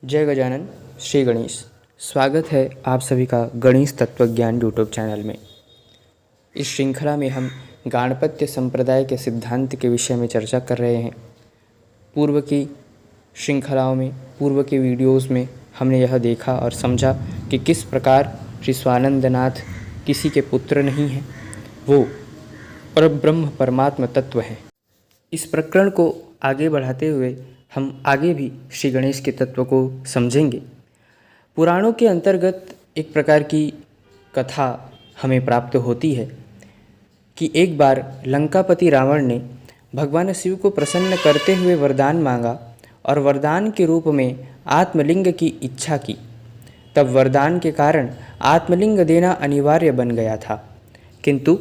जय गजानन। श्री गणेश। स्वागत है आप सभी का गणेश तत्वज्ञान यूट्यूब चैनल में। इस श्रृंखला में हम गाणपत्य संप्रदाय के सिद्धांत के विषय में चर्चा कर रहे हैं। पूर्व की श्रृंखलाओं में, पूर्व के वीडियोस में हमने यह देखा और समझा कि किस प्रकार श्री स्वानंदनाथ किसी के पुत्र नहीं हैं, वो परब्रह्म परमात्मा तत्व हैं। इस प्रकरण को आगे बढ़ाते हुए हम आगे भी श्री गणेश के तत्व को समझेंगे। पुराणों के अंतर्गत एक प्रकार की कथा हमें प्राप्त होती है कि एक बार लंकापति रावण ने भगवान शिव को प्रसन्न करते हुए वरदान मांगा और वरदान के रूप में आत्मलिंग की इच्छा की। तब वरदान के कारण आत्मलिंग देना अनिवार्य बन गया था, किंतु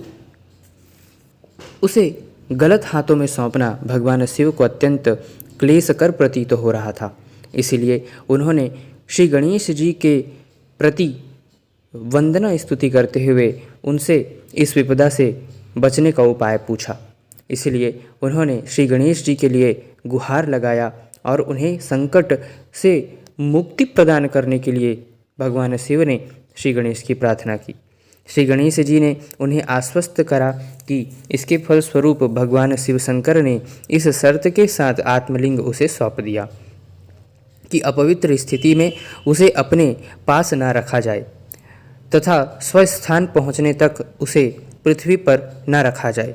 उसे गलत हाथों में सौंपना भगवान शिव को अत्यंत क्लेशकर प्रतीत हो रहा था। इसीलिए उन्होंने श्री गणेश जी के प्रति वंदना स्तुति करते हुए उनसे इस विपदा से बचने का उपाय पूछा। इसलिए उन्होंने श्री गणेश जी के लिए गुहार लगाया और उन्हें संकट से मुक्ति प्रदान करने के लिए भगवान शिव ने श्री गणेश की प्रार्थना की। श्री गणेश जी ने उन्हें आश्वस्त करा कि इसके फलस्वरूप भगवान शिव शंकर ने इस शर्त के साथ आत्मलिंग उसे सौंप दिया कि अपवित्र स्थिति में उसे अपने पास न रखा जाए तथा स्वस्थान पहुँचने तक उसे पृथ्वी पर न रखा जाए,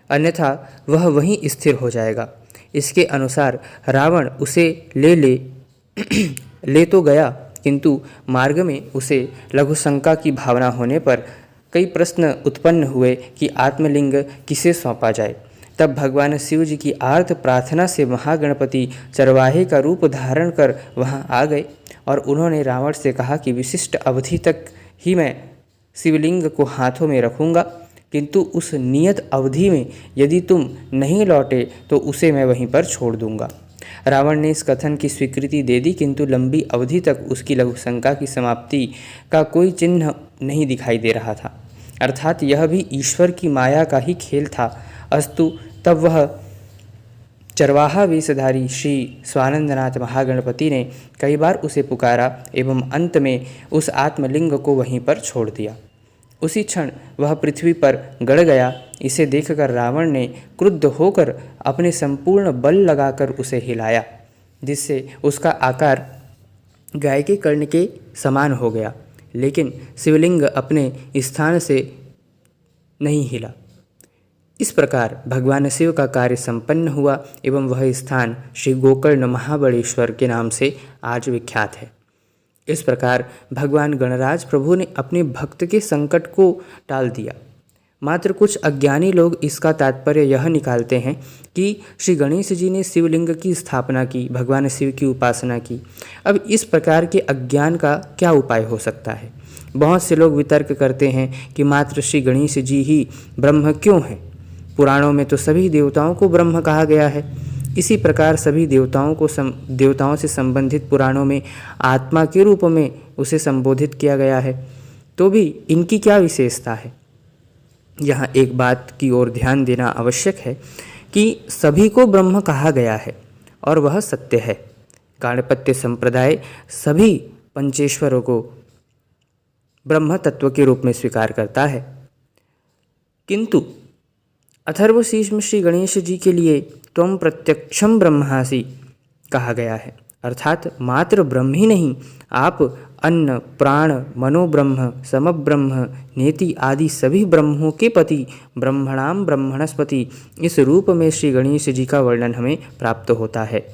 अन्यथा वह वहीं स्थिर हो जाएगा। इसके अनुसार रावण उसे ले तो गया, किंतु मार्ग में उसे लघुशंका की भावना होने पर कई प्रश्न उत्पन्न हुए कि आत्मलिंग किसे सौंपा जाए। तब भगवान शिव जी की आर्त प्रार्थना से महागणपति चरवाहे का रूप धारण कर वहां आ गए और उन्होंने रावण से कहा कि विशिष्ट अवधि तक ही मैं शिवलिंग को हाथों में रखूंगा, किंतु उस नियत अवधि में यदि तुम नहीं लौटे तो उसे मैं वहीं पर छोड़ दूंगा। रावण ने इस कथन की स्वीकृति दे दी, किंतु लंबी अवधि तक उसकी लघुशंका की समाप्ति का कोई चिन्ह नहीं दिखाई दे रहा था। अर्थात यह भी ईश्वर की माया का ही खेल था। अस्तु, तब वह चरवाहा वेशधारी श्री स्वानंदनाथ महागणपति ने कई बार उसे पुकारा एवं अंत में उस आत्मलिंग को वहीं पर छोड़ दिया। उसी क्षण वह पृथ्वी पर गड़ गया। इसे देखकर रावण ने क्रुद्ध होकर अपने संपूर्ण बल लगाकर उसे हिलाया, जिससे उसका आकार गाय के कर्ण के समान हो गया, लेकिन शिवलिंग अपने स्थान से नहीं हिला। इस प्रकार भगवान शिव का कार्य संपन्न हुआ एवं वह स्थान श्री गोकर्ण महाबलेश्वर के नाम से आज विख्यात है। इस प्रकार भगवान गणराज प्रभु ने अपने भक्त के संकट को टाल दिया। मात्र कुछ अज्ञानी लोग इसका तात्पर्य यह निकालते हैं कि श्री गणेश जी ने शिवलिंग की स्थापना की, भगवान शिव की उपासना की। अब इस प्रकार के अज्ञान का क्या उपाय हो सकता है? बहुत से लोग वितर्क करते हैं कि मात्र श्री गणेश जी ही ब्रह्म क्यों हैं? पुराणों में तो सभी देवताओं को ब्रह्म कहा गया है। इसी प्रकार सभी देवताओं से संबंधित पुराणों में आत्मा के रूप में उसे संबोधित किया गया है, तो भी इनकी क्या विशेषता है? यहाँ एक बात की ओर ध्यान देना आवश्यक है कि सभी को ब्रह्म कहा गया है और वह सत्य है। गाणपत्य संप्रदाय सभी पंचेश्वरों को ब्रह्म तत्व के रूप में स्वीकार करता है, किंतु अथर्वशीष में श्री गणेश जी के लिए त्वं प्रत्यक्षम ब्रह्मासि कहा गया है। अर्थात मात्र ब्रह्म ही नहीं, आप अन्न प्राण मनोब्रह्म समब्रह्म नेति आदि सभी ब्रह्मों के पति ब्रह्मणाम ब्रह्मणस्पति, इस रूप में श्री गणेश जी का वर्णन हमें प्राप्त होता है।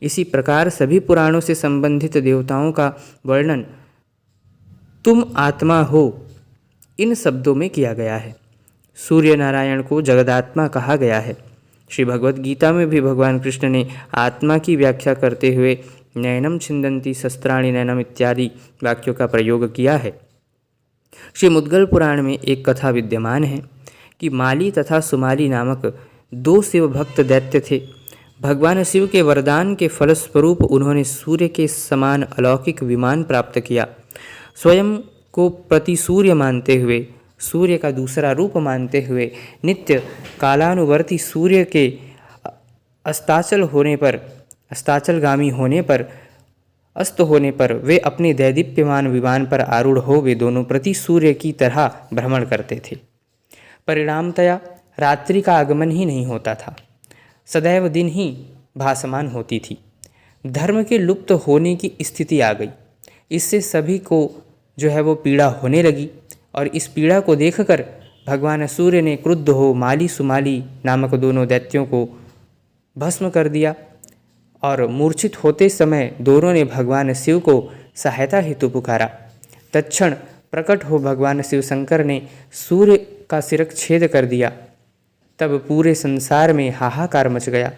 इसी प्रकार सभी पुराणों से संबंधित देवताओं का वर्णन तुम आत्मा हो इन शब्दों में किया गया है। सूर्य नारायण को जगदात्मा कहा गया है। श्री भगवद गीता में भी भगवान कृष्ण ने आत्मा की व्याख्या करते हुए नैनम छिंदन्ति शस्त्राणि नैनम इत्यादि वाक्यों का प्रयोग किया है। श्री मुद्गल पुराण में एक कथा विद्यमान है कि माली तथा सुमाली नामक दो शिव भक्त दैत्य थे। भगवान शिव के वरदान के फलस्वरूप उन्होंने सूर्य के समान अलौकिक विमान प्राप्त किया। स्वयं को प्रति सूर्य मानते हुए, सूर्य का दूसरा रूप मानते हुए, नित्य कालानुवर्ती सूर्य के अस्ताचलगामी होने पर अस्त होने पर वे अपने दैदीप्यमान विमान पर आरूढ़ हो वे दोनों प्रति सूर्य की तरह भ्रमण करते थे। परिणामतया रात्रि का आगमन ही नहीं होता था, सदैव दिन ही भासमान होती थी। धर्म के लुप्त होने की स्थिति आ गई। इससे सभी को जो है वो पीड़ा होने लगी और इस पीड़ा को देखकर भगवान सूर्य ने क्रुद्ध हो माली सुमाली नामक दोनों दैत्यों को भस्म कर दिया और मूर्छित होते समय दोनों ने भगवान शिव को सहायता हेतु पुकारा। तत्क्षण प्रकट हो भगवान शिव शंकर ने सूर्य का शिरच्छेद कर दिया। तब पूरे संसार में हाहाकार मच गया।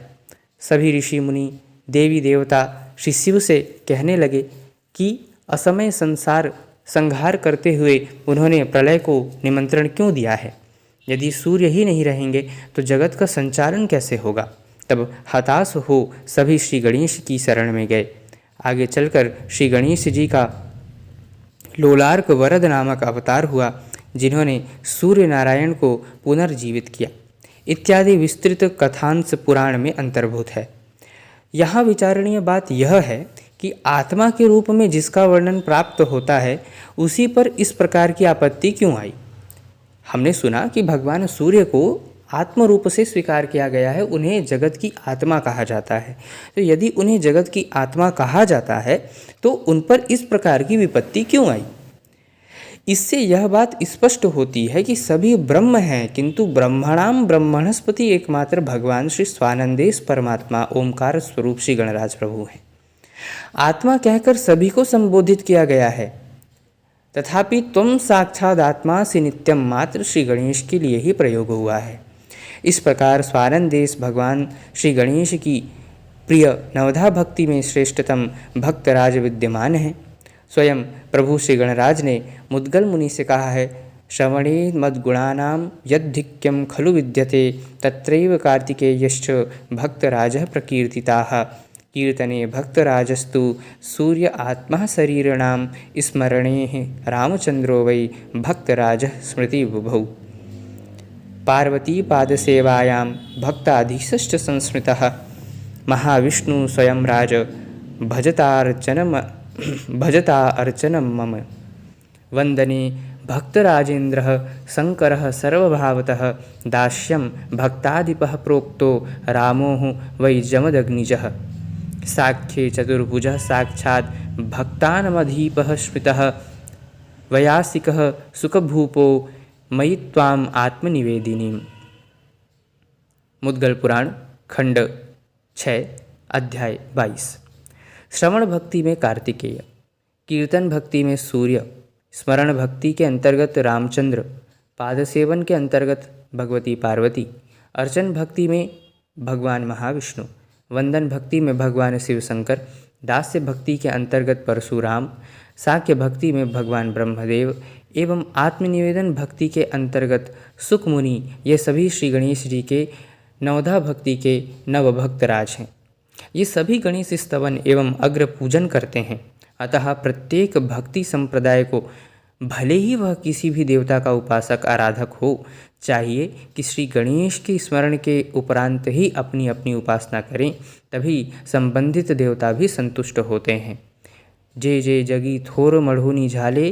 सभी ऋषि मुनि देवी देवता श्री शिव से कहने लगे कि असमय संहार करते हुए उन्होंने प्रलय को निमंत्रण क्यों दिया है। यदि सूर्य ही नहीं रहेंगे तो जगत का संचालन कैसे होगा। तब हताश हो सभी श्री गणेश की शरण में गए। आगे चलकर श्री गणेश जी का लोलार्क वरद नामक अवतार हुआ, जिन्होंने सूर्य नारायण को पुनर्जीवित किया इत्यादि विस्तृत कथांश पुराण में अंतर्भूत है। यहाँ विचारणीय बात यह है कि आत्मा के रूप में जिसका वर्णन प्राप्त होता है उसी पर इस प्रकार की आपत्ति क्यों आई। हमने सुना कि भगवान सूर्य को आत्म रूप से स्वीकार किया गया है, उन्हें जगत की आत्मा कहा जाता है। तो यदि उन्हें जगत की आत्मा कहा जाता है तो उन पर इस प्रकार की विपत्ति क्यों आई। इससे यह बात स्पष्ट होती है कि सभी ब्रह्म हैं, किंतु ब्रह्मणाम ब्रह्मणस्पति एकमात्र भगवान श्री स्वानंदेश परमात्मा ओंकार स्वरूप श्री गणराज प्रभु हैं। आत्मा कहकर सभी को संबोधित किया गया है, तथापि तुम साक्षात आत्मा से नित्यम मात्र श्री गणेश के लिए ही प्रयोग हुआ है। इस प्रकार स्वानंदेश भगवान श्री गणेश की प्रिय नवधा भक्ति में श्रेष्ठतम भक्तराज विद्यमान है। स्वयं प्रभु श्री गणराज ने मुद्गल मुनि से कहा है, श्रवणे मद्गुणानां यद्धिक्यं खलु विद्यते तत्रैव कार्तिकेयश्च भक्तराजः प्रकीर्तिताः। कीर्तने भक्तराजस्तु सूर्य आत्मा शरीरिणां स्मरणे रामचंद्रो वै भक्तराजः स्मृति बुभौ। पार्वती पादसेवायां भक्ताधीशश्च संस्मृतः महाविष्णु स्वयं राज भजता अर्चनं मम। वंदने भक्तराजेन्द्रः शंकरः सर्वभावतः दास्यं भक्ताधिपः प्रोक्तो रामो वै जमदग्निजः। साख्ये चतुर्भुजः साक्षात् भक्तानमधीपः स्मृतः वयासिकः सुखभूपो मयि त्वाम् आत्मनिवेदिनीम्। मुद्गल पुराण खंड 6 अध्याय 22। श्रवण भक्ति में कार्तिकेय, कीर्तन भक्ति में सूर्य, स्मरण भक्ति के अंतर्गत रामचंद्र, पादसेवन के अंतर्गत भगवती पार्वती, अर्चन भक्ति में भगवान महाविष्णु, वंदन भक्ति में भगवान शिव शंकर, दास्य भक्ति के अंतर्गत परशुराम, साक्य भक्ति में भगवान ब्रह्मदेव एवं आत्मनिवेदन भक्ति के अंतर्गत सुख मुनि, ये सभी श्री गणेश जी के नवधा भक्ति के नवभक्तराज हैं। ये सभी गणेश स्तवन एवं अग्र पूजन करते हैं। अतः प्रत्येक भक्ति संप्रदाय को, भले ही वह किसी भी देवता का उपासक आराधक हो, चाहिए कि श्री गणेश के स्मरण के उपरांत ही अपनी अपनी उपासना करें, तभी संबंधित देवता भी संतुष्ट होते हैं। जे जे जगी थोर मढ़ोनी झाले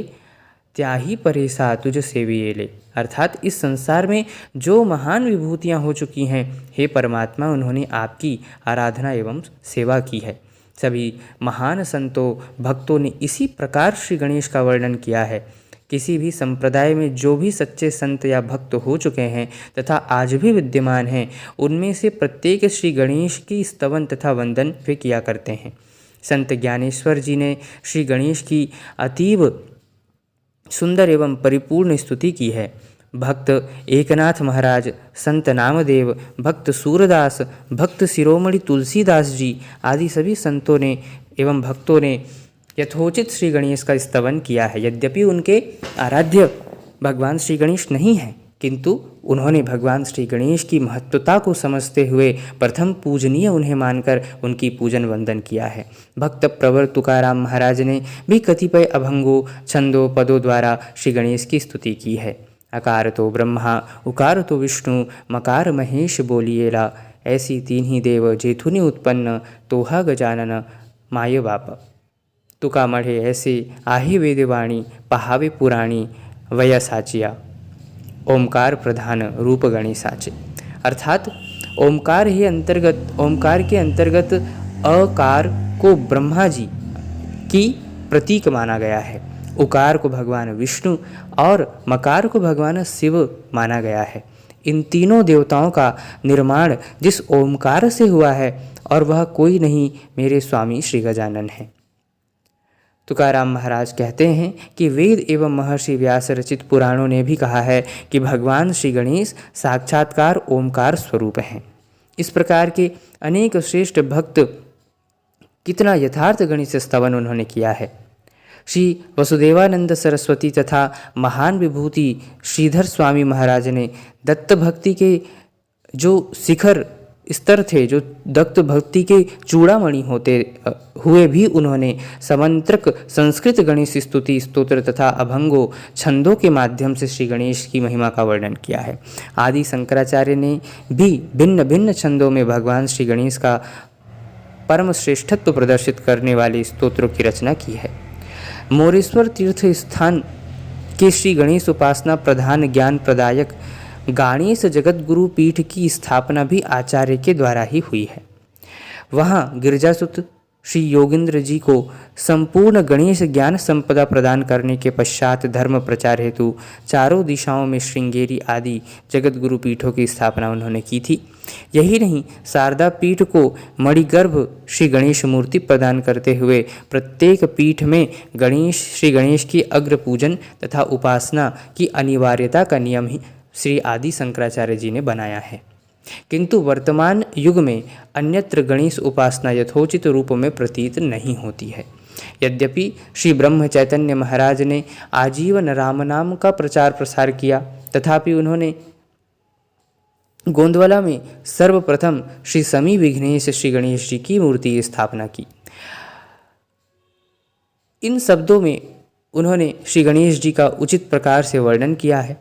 त्याही परेसा तुझ सेवियेले। अर्थात इस संसार में जो महान विभूतियाँ हो चुकी हैं, हे परमात्मा, उन्होंने आपकी आराधना एवं सेवा की है। सभी महान संतों भक्तों ने इसी प्रकार श्री गणेश का वर्णन किया है। किसी भी संप्रदाय में जो भी सच्चे संत या भक्त हो चुके हैं तथा आज भी विद्यमान हैं, उनमें से प्रत्येक श्री गणेश की स्तवन तथा वंदन वे किया करते हैं। संत ज्ञानेश्वर जी ने श्री गणेश की अतीव सुंदर एवं परिपूर्ण स्तुति की है। भक्त एकनाथ महाराज, संत नामदेव, भक्त सूरदास, भक्त शिरोमणि तुलसीदास जी आदि सभी संतों ने एवं भक्तों ने यथोचित श्री गणेश का स्तवन किया है। यद्यपि उनके आराध्य भगवान श्री गणेश नहीं हैं, किंतु उन्होंने भगवान श्री गणेश की महत्वता को समझते हुए प्रथम पूजनीय उन्हें मानकर उनकी पूजन वंदन किया है। भक्त प्रवर तुकाराम महाराज ने भी कतिपय अभंगों, छंदों, पदों द्वारा श्री गणेश की स्तुति की है। अकार तो ब्रह्मा, उकार तो विष्णु, मकार महेश बोलिएला, ऐसी तीन ही देव जेथुनि उत्पन्न, तोहा गजानन माय बाप। तुका मढ़े ऐसे आही वेदवाणी पहावे पुराणी वया साचिया ओमकार प्रधान रूप गणी साचे। अर्थात ओमकार के अंतर्गत अकार को ब्रह्मा जी की प्रतीक माना गया है, उकार को भगवान विष्णु और मकार को भगवान शिव माना गया है। इन तीनों देवताओं का निर्माण जिस ओमकार से हुआ है और वह कोई नहीं मेरे स्वामी श्री गजानन हैं। तुकाराम महाराज कहते हैं कि वेद एवं महर्षि व्यास रचित पुराणों ने भी कहा है कि भगवान श्री गणेश साक्षात्कार ओमकार स्वरूप हैं। इस प्रकार के अनेक श्रेष्ठ भक्त कितना यथार्थ गणेश स्तवन उन्होंने किया है। श्री वसुदेवानंद सरस्वती तथा महान विभूति श्रीधर स्वामी महाराज ने दत्त भक्ति के जो शिखर स्तर थे, जो दत्त भक्ति के चूड़ामणि होते हुए भी उन्होंने समंत्रक संस्कृत गणेश स्तुति स्तोत्र तथा अभंगो छंदों के माध्यम से श्री गणेश की महिमा का वर्णन किया है। आदि शंकराचार्य ने भी भिन्न भिन्न छंदों में भगवान श्री गणेश का परम श्रेष्ठत्व प्रदर्शित करने वाले स्तोत्रों की रचना की है। मोरेश्वर तीर्थ स्थान के श्री गणेश उपासना प्रधान ज्ञान प्रदायक गणेश जगतगुरु पीठ की स्थापना भी आचार्य के द्वारा ही हुई है। वहाँ गिरजासुत श्री योगेंद्र जी को संपूर्ण गणेश ज्ञान संपदा प्रदान करने के पश्चात धर्म प्रचार हेतु चारों दिशाओं में श्रृंगेरी आदि जगतगुरु पीठों की स्थापना उन्होंने की थी। यही नहीं, शारदा पीठ को मणिगर्भ श्री गणेश मूर्ति प्रदान करते हुए प्रत्येक पीठ में श्री गणेश की अग्र पूजन तथा उपासना की अनिवार्यता का नियम ही श्री आदि शंकराचार्य जी ने बनाया है। किंतु वर्तमान युग में अन्यत्र गणेश उपासना यथोचित रूप में प्रतीत नहीं होती है। यद्यपि श्री ब्रह्म चैतन्य महाराज ने आजीवन राम नाम का प्रचार प्रसार किया, तथापि उन्होंने गोंदवाला में सर्वप्रथम श्री समी विघ्नेश श्री गणेश जी की मूर्ति स्थापना की। इन शब्दों में उन्होंने श्री गणेश जी का उचित प्रकार से वर्णन किया है।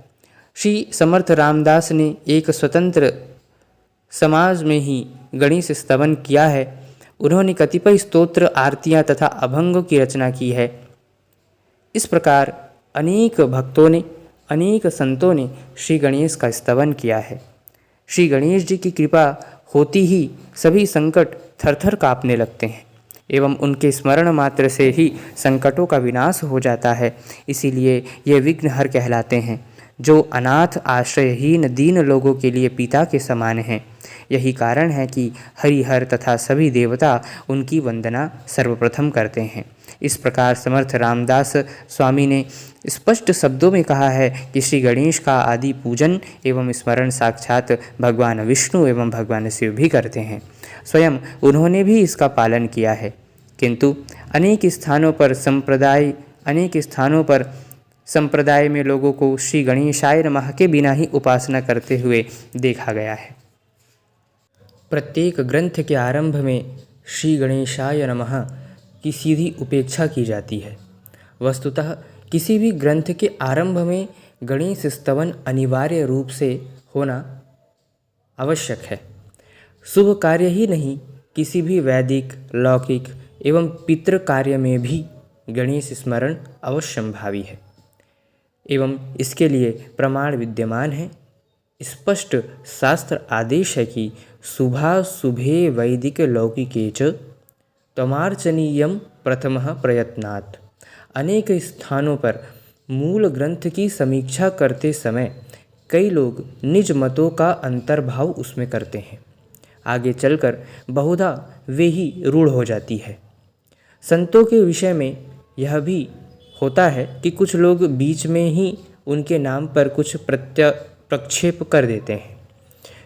श्री समर्थ रामदास ने एक स्वतंत्र समाज में ही गणेश स्तवन किया है। उन्होंने कतिपय स्तोत्र आरतियाँ तथा अभंगों की रचना की है। इस प्रकार अनेक भक्तों ने, अनेक संतों ने श्री गणेश का स्तवन किया है। श्री गणेश जी की कृपा होती ही सभी संकट थरथर काँपने लगते हैं एवं उनके स्मरण मात्र से ही संकटों का विनाश हो जाता है। इसीलिए ये विघ्नहर कहलाते हैं, जो अनाथ आश्रयहीन दीन लोगों के लिए पिता के समान हैं। यही कारण है कि हरिहर तथा सभी देवता उनकी वंदना सर्वप्रथम करते हैं। इस प्रकार समर्थ रामदास स्वामी ने स्पष्ट शब्दों में कहा है कि श्री गणेश का आदि पूजन एवं स्मरण साक्षात भगवान विष्णु एवं भगवान शिव भी करते हैं। स्वयं उन्होंने भी इसका पालन किया है। किंतु अनेक स्थानों पर संप्रदाय में लोगों को श्री गणेशाय नमः के बिना ही उपासना करते हुए देखा गया है। प्रत्येक ग्रंथ के आरंभ में श्री गणेशाय नमः की सीधी उपेक्षा की जाती है। वस्तुतः किसी भी ग्रंथ के आरंभ में गणेश स्तवन अनिवार्य रूप से होना आवश्यक है। शुभ कार्य ही नहीं, किसी भी वैदिक, लौकिक एवं पितृ कार्य में भी गणेश स्मरण अवश्यंभावी है एवं इसके लिए प्रमाण विद्यमान है। स्पष्ट शास्त्र आदेश है कि शुभाशुभे वैदिक लौकिके च तमार्चनीयम प्रथमः प्रयत्नात्। अनेक स्थानों पर मूल ग्रंथ की समीक्षा करते समय कई लोग निज मतों का अंतर्भाव उसमें करते हैं। आगे चलकर बहुधा वे ही रूढ़ हो जाती है। संतों के विषय में यह भी होता है कि कुछ लोग बीच में ही उनके नाम पर कुछ प्रक्षेप कर देते हैं।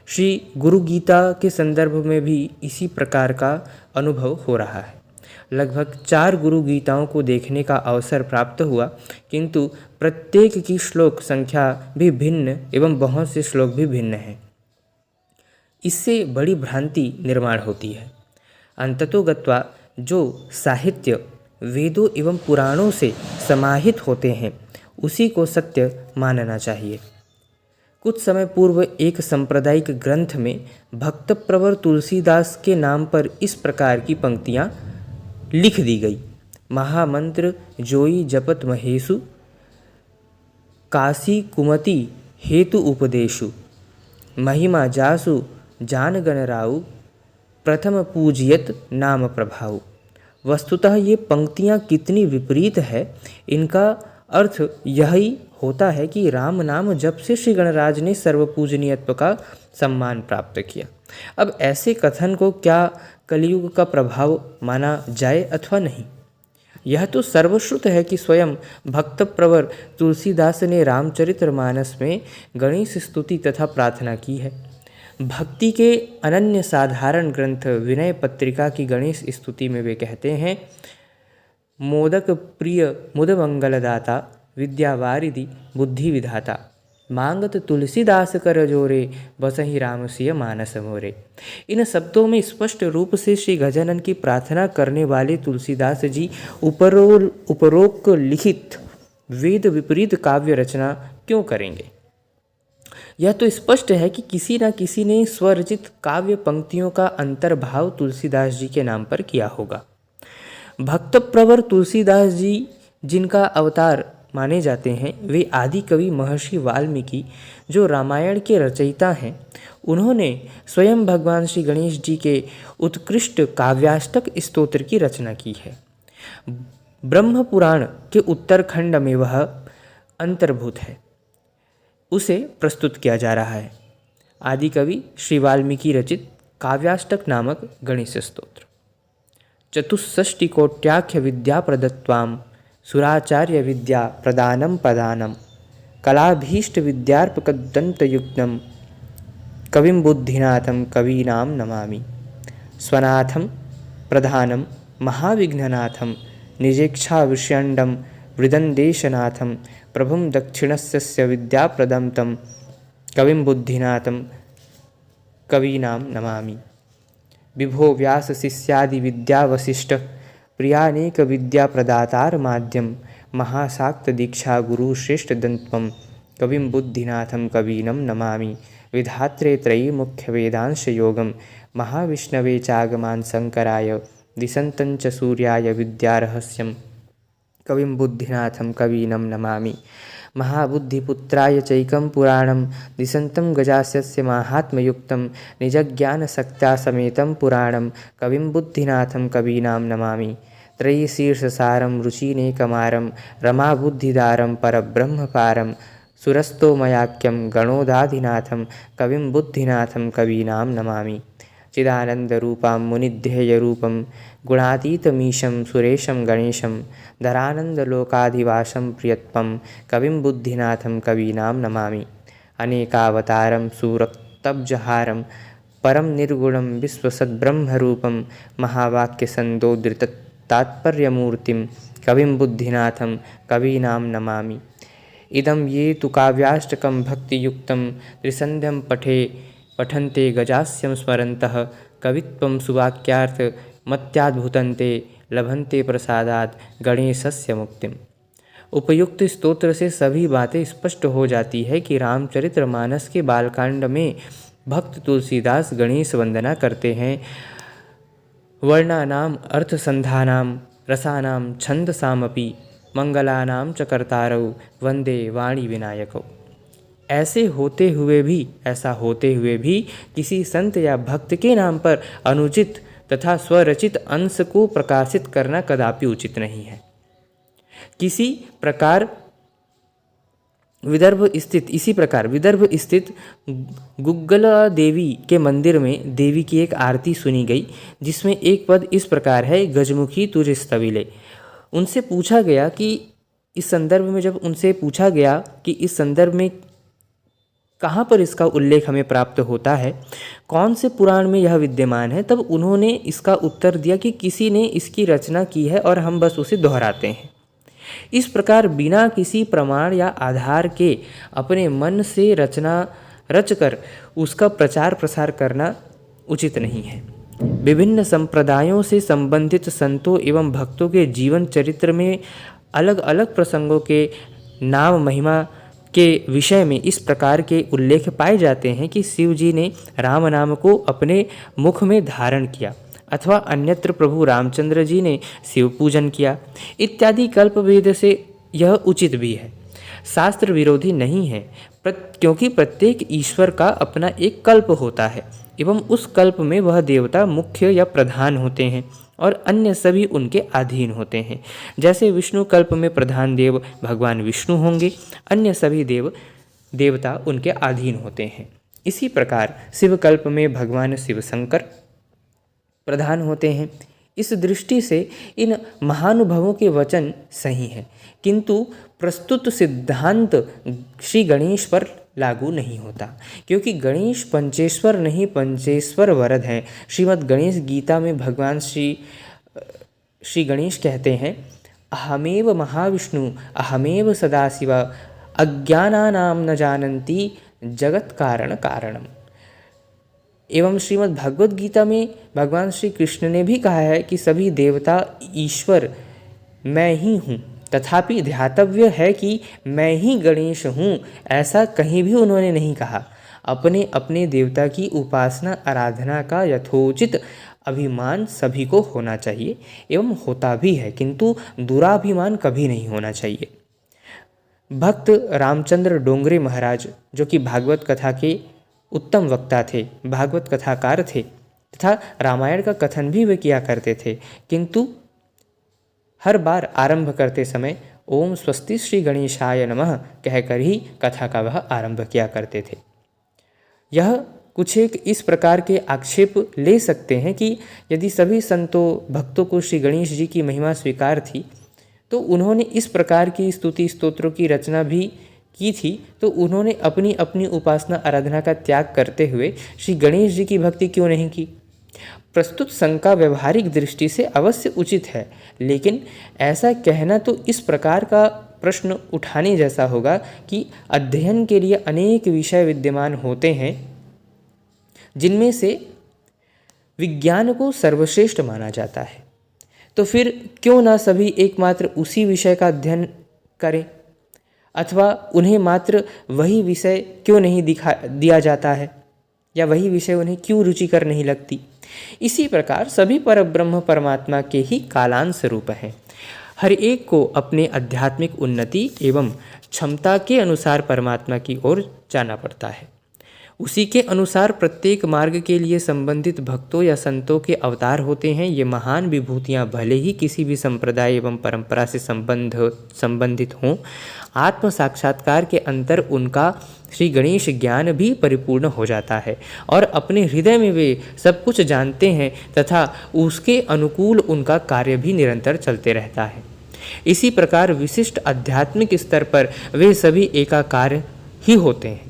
श्री गुरु गीता के संदर्भ में भी इसी प्रकार का अनुभव हो रहा है। लगभग 4 गुरु गीताओं को देखने का अवसर प्राप्त हुआ, किंतु प्रत्येक की श्लोक संख्या भी भिन्न एवं बहुत से श्लोक भी भिन्न हैं। इससे बड़ी भ्रांति निर्माण होती है। अंततोगत्वा जो साहित्य वेदों एवं पुराणों से समाहित होते हैं उसी को सत्य मानना चाहिए। कुछ समय पूर्व एक सांप्रदायिक ग्रंथ में भक्त प्रवर तुलसीदास के नाम पर इस प्रकार की पंक्तियाँ लिख दी गई। महामंत्र जोई जपत महेशु, काशी कुमति हेतु उपदेशु, महिमा जासु जान गण राउ, प्रथम पूजियत नाम प्रभाऊ। वस्तुतः ये पंक्तियाँ कितनी विपरीत है, इनका अर्थ यही होता है कि राम नाम जप से श्री गणराज ने सर्वपूजनीयत्व का सम्मान प्राप्त किया। अब ऐसे कथन को क्या कलयुग का प्रभाव माना जाए अथवा नहीं? यह तो सर्वश्रुत है कि स्वयं भक्त प्रवर तुलसीदास ने रामचरितमानस में गणेश स्तुति तथा प्रार्थना की है। भक्ति के अनन्य साधारण ग्रंथ विनय पत्रिका की गणेश स्तुति में वे कहते हैं, मोदक प्रिय मुद मंगलदाता, विद्यावारिधि बुद्धि विधाता, मांगत तुलसीदास कर जोरे, बसहि राम सिय मानस मोरे। इन शब्दों में स्पष्ट रूप से श्री गजानन की प्रार्थना करने वाले तुलसीदास जी उपरोक्त लिखित वेद विपरीत काव्य रचना क्यों करेंगे? यह तो स्पष्ट है कि किसी न किसी ने स्वरचित काव्य पंक्तियों का अंतर्भाव तुलसीदास जी के नाम पर किया होगा। भक्त प्रवर तुलसीदास जी जिनका अवतार माने जाते हैं, वे आदि कवि महर्षि वाल्मीकि जो रामायण के रचयिता हैं, उन्होंने स्वयं भगवान श्री गणेश जी के उत्कृष्ट काव्याष्टक स्तोत्र की रचना की है। ब्रह्म पुराण के उत्तरखंड में वह अंतर्भूत है, उसे प्रस्तुत किया जा रहा है। आदि कवि श्री वाल्मीकि रचित काव्याष्टक नामक गणेश स्तोत्र। चतुष्षष्टिकोट्याख्य विद्या प्रदत्वां, सुराचार्य विद्या प्रदानम पदानम, कलाभीष्ट विद्यार्पकदंतयुग्मं, कविं बुद्धिनाथं कवीनां नमामि। स्वनाथं प्रधानं महाविघ्ननाथं, निजेक्षा विष्यण्डं वृदन्देशनाथं, प्रभुं दक्षिणस्य विद्याप्रदं तं, कविं बुद्धिनाथं कवीनां नमामि। विभो व्यास शिष्यादि विद्या वसिष्ठ, प्रियानेक विद्या प्रदातार माध्यम, महाशाक्त दीक्षा गुरु श्रेष्ठ दंत्वम, कविं बुद्धिनाथं कवीनं नमामि। विधात्रे त्रयी मुख्य वेदांश योगम, महाविष्णवे चागमान शंकराय, दिशंतं च सूर्याय विद्यारहस्यम, कविं बुद्धिनाथं कवीनं नमामि। महाबुद्धिपुत्राय चैकं पुराणं, दिशन्तं गजास्यस्य माहात्म्ययुक्तं, निजज्ञानशक्त्या समेतं पुराणं, कविं बुद्धिनाथं कवीनां नमामि। त्रयीशीर्षसारं रुचिनेकमारं, रमाबुद्धिदारं परब्रह्मपारं, सुरस्तोमयाख्यं गणोदाधिनाथं, कविं बुद्धिनाथं कवीनां नमामि। चिदानन्दरूपां मुनिध्येयरूपं, गुणातीतमीशं सुरेशं गणेशं, धरानन्दलोकाधिवासं प्रियत्वं, कविं बुद्धिनाथं कवीनां नमामि। अनेकावतारं सूरक्तब्जहारं, परं निर्गुणं विश्वसद्ब्रह्मरूपं, महावाक्यसन्दोदृततात्पर्यमूर्तिं, कविं बुद्धिनाथं कवीनां नमामि। इदं ये तु काव्याष्टकं भक्तियुक्तं, त्रिसन्ध्यं पठन्ते गजास्यं स्मरन्तः, कवित्वं सुवाक्यार्थ मत्याद्भुतन्ते, लभन्ते प्रसादात् गणेशस्य मुक्तिम। उपयुक्त स्तोत्र से सभी बातें स्पष्ट हो जाती है कि रामचरितमानस के बालकांड में भक्त तुलसीदास गणेश वंदना करते हैं। वर्णानाम अर्थसंधानाम रसानां छंदसामपि, मंगलानां च कर्तारौ, वंदे वाणी विनायकौ। ऐसा होते हुए भी किसी संत या भक्त के नाम पर अनुचित तथा स्वरचित अंश को प्रकाशित करना कदापि उचित नहीं है। इसी प्रकार विदर्भ स्थित गुग्गला देवी के मंदिर में देवी की एक आरती सुनी गई, जिसमें एक पद इस प्रकार है, गजमुखी तुझ स्तविले। उनसे पूछा गया कि इस संदर्भ में कहाँ पर इसका उल्लेख हमें प्राप्त होता है, कौन से पुराण में यह विद्यमान है, तब उन्होंने इसका उत्तर दिया कि किसी ने इसकी रचना की है और हम बस उसे दोहराते हैं। इस प्रकार बिना किसी प्रमाण या आधार के अपने मन से रचना रचकर उसका प्रचार प्रसार करना उचित नहीं है। विभिन्न संप्रदायों से संबंधित संतों एवं भक्तों के जीवन चरित्र में अलग अलग प्रसंगों के नाम महिमा के विषय में इस प्रकार के उल्लेख पाए जाते हैं कि शिव जी ने राम नाम को अपने मुख में धारण किया, अथवा अन्यत्र प्रभु रामचंद्र जी ने शिव पूजन किया इत्यादि कल्पभेद से यह उचित भी है, शास्त्र विरोधी नहीं है। क्योंकि प्रत्येक ईश्वर का अपना एक कल्प होता है एवं उस कल्प में वह देवता मुख्य या प्रधान होते हैं और अन्य सभी उनके अधीन होते हैं। जैसे विष्णु कल्प में प्रधान देव भगवान विष्णु होंगे, अन्य सभी देवता उनके अधीन होते हैं। इसी प्रकार शिव कल्प में भगवान शिव शंकर प्रधान होते हैं। इस दृष्टि से इन महानुभवों के वचन सही हैं, किंतु प्रस्तुत सिद्धांत श्री गणेश पर लागू नहीं होता, क्योंकि गणेश पंचेश्वर नहीं पंचेश्वर वरद हैं। श्रीमद् गणेश गीता में भगवान श्री गणेश कहते हैं, अहमेव महाविष्णु अहमेव सदाशिव अज्ञानानाम न जानन्ति जगत कारण कारणम। एवं श्रीमद् भगवद गीता में भगवान श्री कृष्ण ने भी कहा है कि सभी देवता ईश्वर मैं ही हूँ, तथापि ध्यातव्य है कि मैं ही गणेश हूँ, ऐसा कहीं भी उन्होंने नहीं कहा। अपने अपने देवता की उपासना आराधना का यथोचित अभिमान सभी को होना चाहिए एवं होता भी है, किंतु दुराभिमान कभी नहीं होना चाहिए। भक्त रामचंद्र डोंगरे महाराज, जो कि भागवत कथा के उत्तम वक्ता थे, भागवत कथाकार थे तथा रामायण का कथन भी वे किया करते थे, किंतु हर बार आरंभ करते समय ओम स्वस्ति श्री गणेशाय नमः कहकर ही कथा का वह आरंभ किया करते थे। यह कुछ एक इस प्रकार के आक्षेप ले सकते हैं कि यदि सभी संतों भक्तों को श्री गणेश जी की महिमा स्वीकार थी तो उन्होंने इस प्रकार की स्तुति स्तोत्रों की रचना भी की थी, तो उन्होंने अपनी अपनी उपासना आराधना का त्याग करते हुए श्री गणेश जी की भक्ति क्यों नहीं की। प्रस्तुत शंका व्यवहारिक दृष्टि से अवश्य उचित है, लेकिन ऐसा कहना तो इस प्रकार का प्रश्न उठाने जैसा होगा कि अध्ययन के लिए अनेक विषय विद्यमान होते हैं, जिनमें से विज्ञान को सर्वश्रेष्ठ माना जाता है, तो फिर क्यों ना सभी एकमात्र उसी विषय का अध्ययन करें, अथवा उन्हें मात्र वही विषय क्यों नहीं दिया जाता है, या वही विषय उन्हें क्यों रुचिकर नहीं लगती। इसी प्रकार सभी परब्रह्म परमात्मा के ही कालांश रूप हैं। हर एक को अपने आध्यात्मिक उन्नति एवं क्षमता के अनुसार परमात्मा की ओर जाना पड़ता है। उसी के अनुसार प्रत्येक मार्ग के लिए संबंधित भक्तों या संतों के अवतार होते हैं। ये महान विभूतियाँ भले ही किसी भी संप्रदाय एवं परंपरा से संबंधित हों, आत्म साक्षात्कार के अंतर उनका श्री गणेश ज्ञान भी परिपूर्ण हो जाता है और अपने हृदय में वे सब कुछ जानते हैं तथा उसके अनुकूल उनका कार्य भी निरंतर चलते रहता है। इसी प्रकार विशिष्ट आध्यात्मिक स्तर पर वे सभी एकाकार ही होते हैं।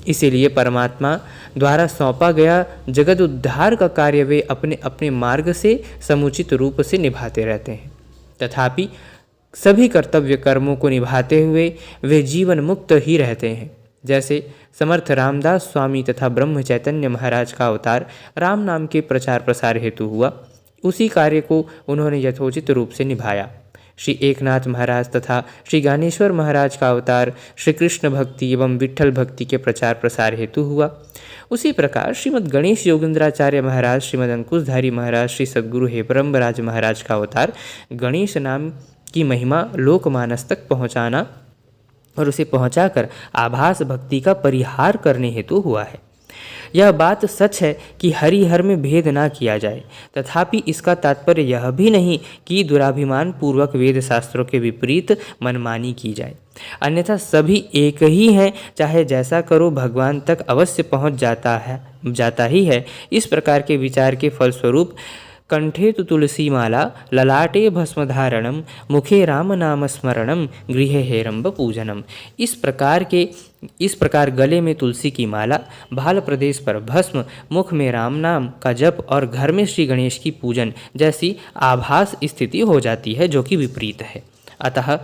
इसीलिए परमात्मा द्वारा सौंपा गया जगत उद्धार का कार्य वे अपने अपने मार्ग से समुचित रूप से निभाते रहते हैं। तथापि सभी कर्तव्य कर्मों को निभाते हुए वे जीवन मुक्त ही रहते हैं। जैसे समर्थ रामदास स्वामी तथा ब्रह्म चैतन्य महाराज का अवतार राम नाम के प्रचार प्रसार हेतु हुआ, उसी कार्य को उन्होंने यथोचित रूप से निभाया। श्री एकनाथ महाराज तथा श्री ज्ञानेश्वर महाराज का अवतार श्री कृष्ण भक्ति एवं विट्ठल भक्ति के प्रचार प्रसार हेतु हुआ। उसी प्रकार श्रीमद् गणेश योगेंद्राचार्य महाराज, श्रीमद् अंकुशधारी महाराज, श्री सद्गुरु हेमब्रह्मराज महाराज का अवतार गणेश नाम की महिमा लोकमानस तक पहुँचाना और उसे पहुँचाकर आभास भक्ति का परिहार करने हेतु हुआ है। यह बात सच है कि हरिहर में भेद ना किया जाए, तथापि इसका तात्पर्य यह भी नहीं कि दुराभिमान पूर्वक वेद शास्त्रों के विपरीत मनमानी की जाए। अन्यथा सभी एक ही हैं, चाहे जैसा करो भगवान तक अवश्य पहुंच जाता ही है। इस प्रकार के विचार के फलस्वरूप कंठे तु तुलसी माला, ललाटे भस्मधारणम, मुखे राम नाम स्मरणम, गृहे हेरंब पूजनम। इस प्रकार गले में तुलसी की माला, भाल प्रदेश पर भस्म, मुख में राम नाम का जप और घर में श्री गणेश की पूजन जैसी आभास स्थिति हो जाती है, जो कि विपरीत है। अतः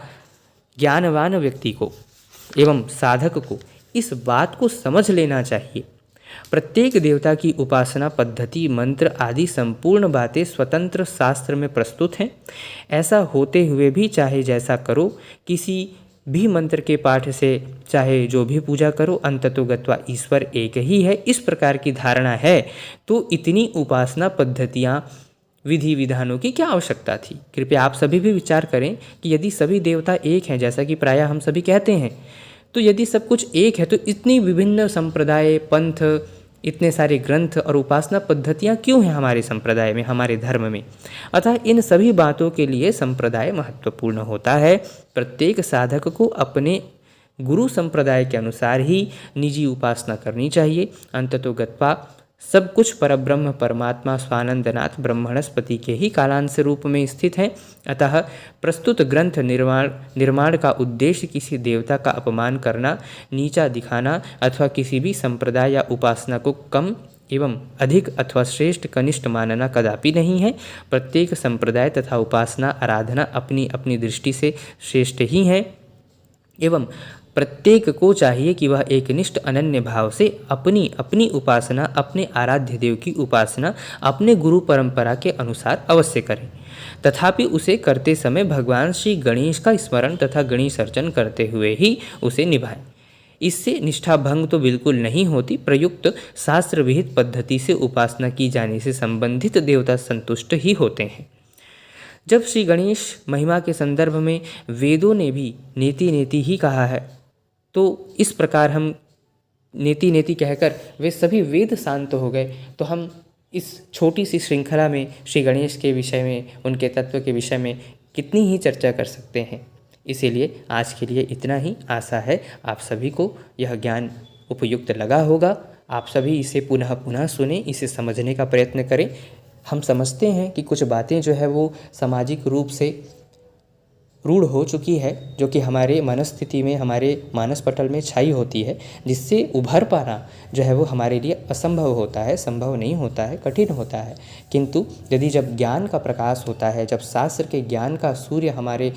ज्ञानवान व्यक्ति को एवं साधक को इस बात को समझ लेना चाहिए। प्रत्येक देवता की उपासना पद्धति, मंत्र आदि संपूर्ण बातें स्वतंत्र शास्त्र में प्रस्तुत हैं। ऐसा होते हुए भी चाहे जैसा करो, किसी भी मंत्र के पाठ से चाहे जो भी पूजा करो, अंततोगत्वा ईश्वर एक ही है, इस प्रकार की धारणा है तो इतनी उपासना पद्धतियाँ विधि विधानों की क्या आवश्यकता थी? कृपया आप सभी भी विचार करें कि यदि सभी देवता एक हैं, जैसा कि प्रायः हम सभी कहते हैं, तो यदि सब कुछ एक है तो इतनी विभिन्न संप्रदाय, पंथ, इतने सारे ग्रंथ और उपासना पद्धतियाँ क्यों हैं हमारे संप्रदाय में, हमारे धर्म में? अतः इन सभी बातों के लिए संप्रदाय महत्वपूर्ण होता है। प्रत्येक साधक को अपने गुरु संप्रदाय के अनुसार ही निजी उपासना करनी चाहिए। अंततोगत्वा सब कुछ परब्रह्म परमात्मा स्वानंदनाथ ब्रह्मणस्पति के ही कालांश रूप में स्थित है। अतः प्रस्तुत ग्रंथ निर्माण का उद्देश्य किसी देवता का अपमान करना, नीचा दिखाना अथवा किसी भी संप्रदाय या उपासना को कम एवं अधिक अथवा श्रेष्ठ कनिष्ठ मानना कदापि नहीं है। प्रत्येक संप्रदाय तथा उपासना आराधना अपनी अपनी दृष्टि से श्रेष्ठ ही है एवं प्रत्येक को चाहिए कि वह एक निष्ठ अनन्य भाव से अपनी अपनी उपासना, अपने आराध्य देव की उपासना अपने गुरु परंपरा के अनुसार अवश्य करे। तथापि उसे करते समय भगवान श्री गणेश का स्मरण तथा गणेश अर्चन करते हुए ही उसे निभाए। इससे निष्ठा भंग तो बिल्कुल नहीं होती, प्रयुक्त शास्त्र विहित पद्धति से उपासना की जाने से संबंधित देवता संतुष्ट ही होते हैं। जब श्री गणेश महिमा के संदर्भ में वेदों ने भी नेति नेति ही कहा है, तो इस प्रकार हम नेति नेति कहकर वे सभी वेद शांत हो गए, तो हम इस छोटी सी श्रृंखला में श्री गणेश के विषय में, उनके तत्व के विषय में कितनी ही चर्चा कर सकते हैं। इसीलिए आज के लिए इतना ही। आशा है आप सभी को यह ज्ञान उपयुक्त लगा होगा। आप सभी इसे पुनः पुनः सुने, इसे समझने का प्रयत्न करें। हम समझते हैं कि कुछ बातें जो है वो सामाजिक रूप से रूढ़ हो चुकी है, जो कि हमारे मनस्थिति में, हमारे मानस पटल में छाई होती है, जिससे उभर पाना जो है वो हमारे लिए असंभव होता है, संभव नहीं होता है, कठिन होता है। किंतु यदि जब ज्ञान का प्रकाश होता है, जब शास्त्र के ज्ञान का सूर्य हमारे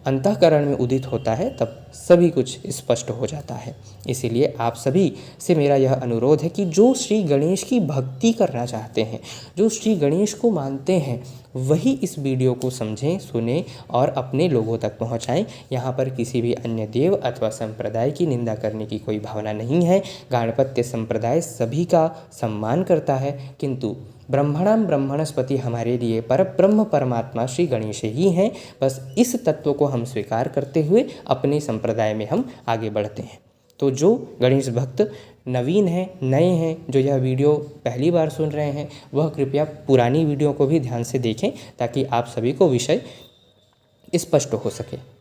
अंतःकरण में उदित होता है, तब सभी कुछ स्पष्ट हो जाता है। इसीलिए आप सभी से मेरा यह अनुरोध है कि जो श्री गणेश की भक्ति करना चाहते हैं, जो श्री गणेश को मानते हैं, वही इस वीडियो को समझें, सुने और अपने लोगों तक पहुंचाएं। यहाँ पर किसी भी अन्य देव अथवा संप्रदाय की निंदा करने की कोई भावना नहीं है। गाणपत्य संप्रदाय सभी का सम्मान करता है, किंतु ब्रह्मणाम ब्रह्मणस्पति हमारे लिए परब्रह्म परमात्मा श्री गणेश ही हैं। बस इस तत्व को हम स्वीकार करते हुए अपने संप्रदाय में हम आगे बढ़ते हैं। तो जो गणेश भक्त नवीन हैं, नए हैं, जो यह वीडियो पहली बार सुन रहे हैं, वह कृपया पुरानी वीडियो को भी ध्यान से देखें, ताकि आप सभी को विषय स्पष्ट हो सके।